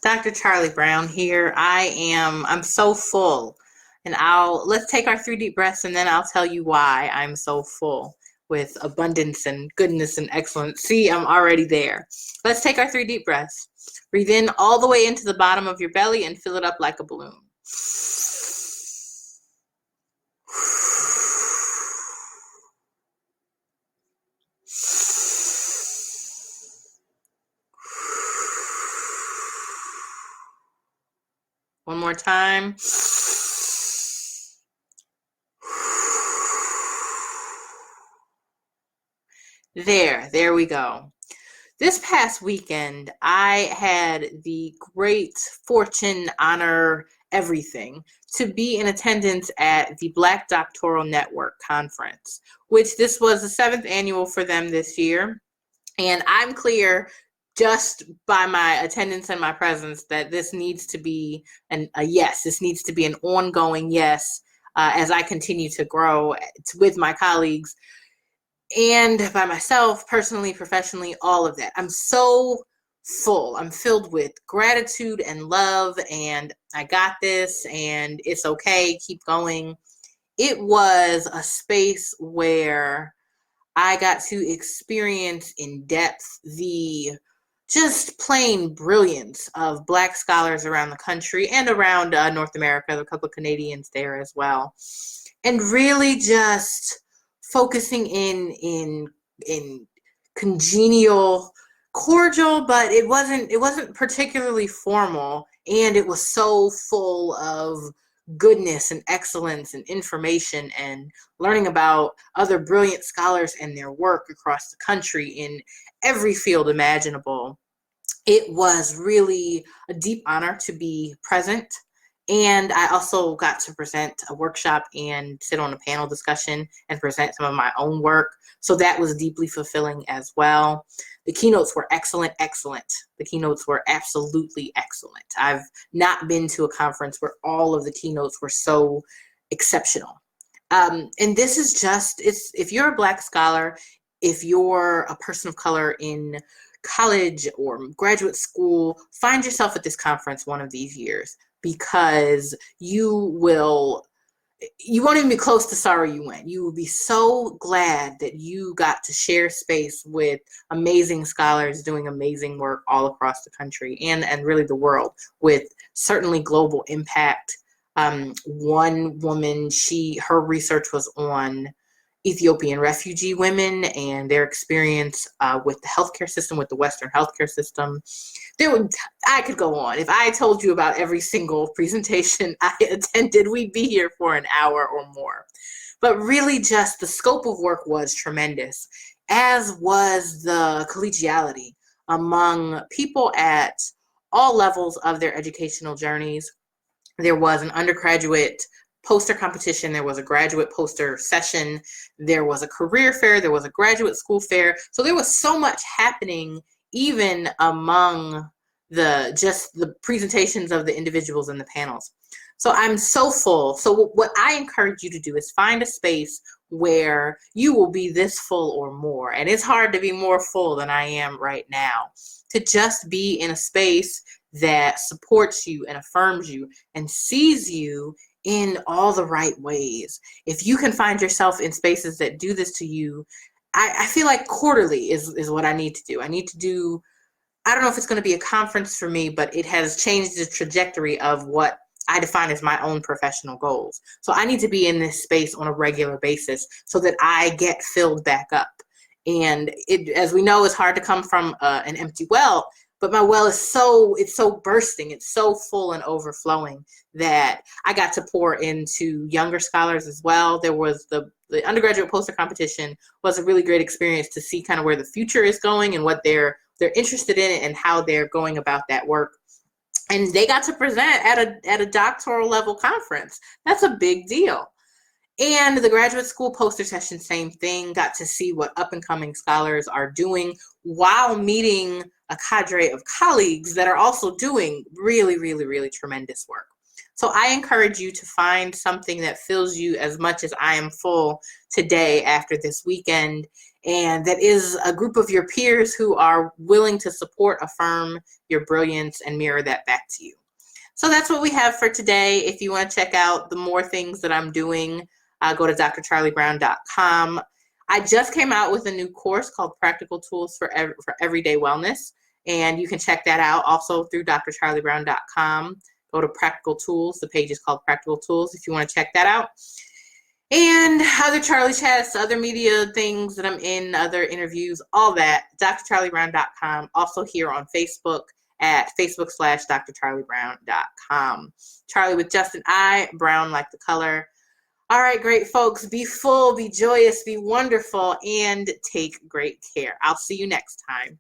Dr. Charlie Brown here. I'm so full. And let's take our 3 deep breaths and then I'll tell you why I'm so full with abundance and goodness and excellence. See, I'm already there. Let's take our 3 deep breaths. Breathe in all the way into the bottom of your belly and fill it up like a balloon. One more time. There we go. This past weekend, I had the great fortune, honor, everything to be in attendance at the Black Doctoral Network conference, which this was the 7th annual for them this year. And I'm clear just by my attendance and my presence that this needs to be a yes. This needs to be an ongoing yes as I continue to grow with my colleagues and by myself, personally, professionally, all of that. I'm so full. I'm filled with gratitude and love, and I got this, and it's okay. Keep going. It was a space where I got to experience in depth the just plain brilliance of Black scholars around the country and around North America. There were a couple of Canadians there as well. And really just focusing in congenial, cordial, but it wasn't particularly formal, and it was so full of goodness and excellence and information and learning about other brilliant scholars and their work across the country in every field imaginable. It was really a deep honor to be present. And I also got to present a workshop and sit on a panel discussion and present some of my own work. So that was deeply fulfilling as well. The keynotes were excellent. The keynotes were absolutely excellent. I've not been to a conference where all of the keynotes were so exceptional. And this is if you're a Black scholar, if you're a person of color in college or graduate school, find yourself at this conference one of these years, because you won't even be close to sorry you went. You will be so glad that you got to share space with amazing scholars doing amazing work all across the country and really the world with certainly global impact. One woman, her research was on Ethiopian refugee women and their experience with the healthcare system, with the Western healthcare system. I could go on. If I told you about every single presentation I attended, we'd be here for an hour or more. But really just the scope of work was tremendous, as was the collegiality among people at all levels of their educational journeys. There was an undergraduate poster competition, there was a graduate poster session, there was a career fair, there was a graduate school fair. So there was so much happening even among the presentations of the individuals in the panels. So I'm so full. So what I encourage you to do is find a space where you will be this full or more. And it's hard to be more full than I am right now. To just be in a space that supports you and affirms you and sees you in all the right ways. If you can find yourself in spaces that do this to you, I feel like quarterly is what I need to do. I don't know if it's going to be a conference for me, but it has changed the trajectory of what I define as my own professional goals. So I need to be in this space on a regular basis so that I get filled back up. And as we know, it's hard to come from an empty well, but my well is so bursting, it's so full and overflowing that I got to pour into younger scholars as well. There was the undergraduate poster competition was a really great experience to see kind of where the future is going and what they're interested in and how they're going about that work. And they got to present at a doctoral level conference. That's a big deal. And the graduate school poster session, same thing, got to see what up-and-coming scholars are doing while meeting a cadre of colleagues that are also doing really, really, really tremendous work. So I encourage you to find something that fills you as much as I am full today after this weekend, and that is a group of your peers who are willing to support, affirm your brilliance, and mirror that back to you. So that's what we have for today. If you want to check out the more things that I'm doing, go to drcharlibrown.com. I just came out with a new course called Practical Tools for Everyday Wellness, and you can check that out also through drcharlibrown.com. Go to Practical Tools. The page is called Practical Tools if you want to check that out. And other Charli chats, other media things that I'm in, other interviews, all that, drcharlibrown.com. Also here on Facebook at facebook.com/drcharlibrown.com. Charli with just an I, brown like the color. All right, great folks. Be full, be joyous, be wonderful, and take great care. I'll see you next time.